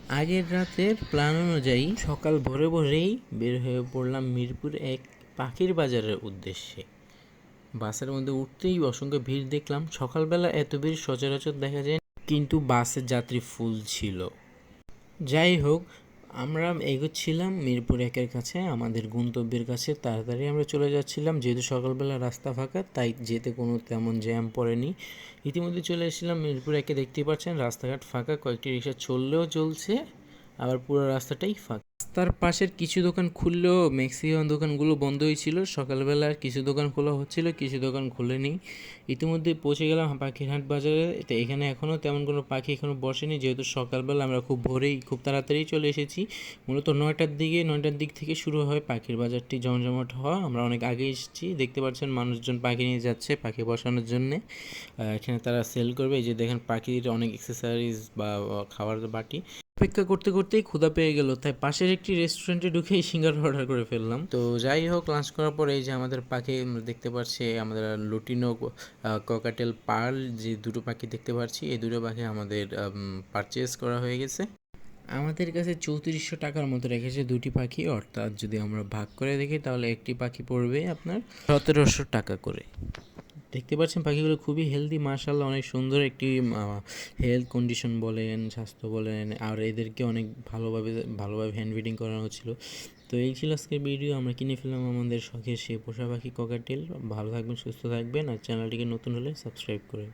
আগের রাতের প্ল্যান অনুযায়ী সকাল ভোরে ভোরেই বের হয়ে পড়লাম মিরপুর এক পাখির বাজারের উদ্দেশ্যে। বাসের মধ্যে উঠতেই অসংখ্য ভিড় দেখলাম। সকালবেলা এত ভিড় সচরাচর দেখা যায়, কিন্তু বাসের যাত্রী ফুল ছিল। যাই হোক, আমরা এগোচ্ছিলাম মিরপুর একের কাছে, আমাদের গন্তব্যের কাছে। তাড়াতাড়ি আমরা চলে যাচ্ছিলাম, যেহেতু সকালবেলা রাস্তা ফাঁকা, তাই যেতে কোনো তেমন জ্যাম পড়েনি। ইতিমধ্যে চলে এসেছিলাম মিরপুর একে। দেখতেই পাচ্ছেন রাস্তাঘাট ফাঁকা, কয়েকটি রিক্সা চললেও চলছে, আবার পুরো রাস্তাটাই ফাঁকা। রাস্তার পাশের কিছু দোকান খুললেও ম্যাক্সিমাম দোকানগুলো বন্ধই ছিল। সকালবেলা কিছু দোকান খোলা হচ্ছিল, কিছু দোকান খুলেনি। ইতিমধ্যে পৌঁছে গেলাম পাখিরহাট বাজারে। তো এখানে এখনও তেমন কোনো পাখি এখনও বসেনি, যেহেতু সকালবেলা আমরা খুব ভোরেই খুব তাড়াতাড়ি চলে এসেছি। মূলত 9টার দিক থেকে শুরু হয় পাখির বাজারটি জমজমাট হওয়া। আমরা অনেক আগে এসেছি। দেখতে পাচ্ছেন মানুষজন পাখি নিয়ে যাচ্ছে পাখি বসানোর জন্যে। এখানে তারা সেল করবে। এই যে দেখেন পাখির অনেক অ্যাক্সেসরিজ বা খাবার বাটি। অপেক্ষা করতে করতেই ক্ষুধা পেয়ে গেল, তাই পাশের একটি রেস্টুরেন্টে ঢুকেই সিঙ্গারা অর্ডার করে ফেললাম। তো যাই হোক, লাঞ্চ করার পরে এই যে আমাদের পাখি আমরা দেখতে পাচ্ছি, আমাদের লুটিনো ককাটেল পার্ল যে দুটো পাখি দেখতে পাচ্ছি, এই দুটো পাখি আমাদের পারচেস করা হয়ে গেছে। আমাদের কাছে 3400 টাকার মতো রেখেছে দুটি পাখি, অর্থাৎ যদি আমরা ভাগ করে দেখি তাহলে একটি পাখি পড়বে আপনার 1700 টাকা করে। দেখতে পাচ্ছেন পাখিগুলো খুবই হেলদি, মাশাআল্লাহ, অনেক সুন্দর একটি হেলথ কন্ডিশন বলেন, স্বাস্থ্য বলেন, আর এদেরকে অনেক ভালোভাবে ভালোভাবে হ্যান্ড ফিডিং করানো হচ্ছিল। তো এই ছিল আজকের ভিডিও। আমরা কিনে ফেললাম আমাদের শখের সে পোষা পাখি ককাটেল। ভালো থাকবেন, সুস্থ থাকবেন, আর চ্যানেলটিকে নতুন হলে সাবস্ক্রাইব করে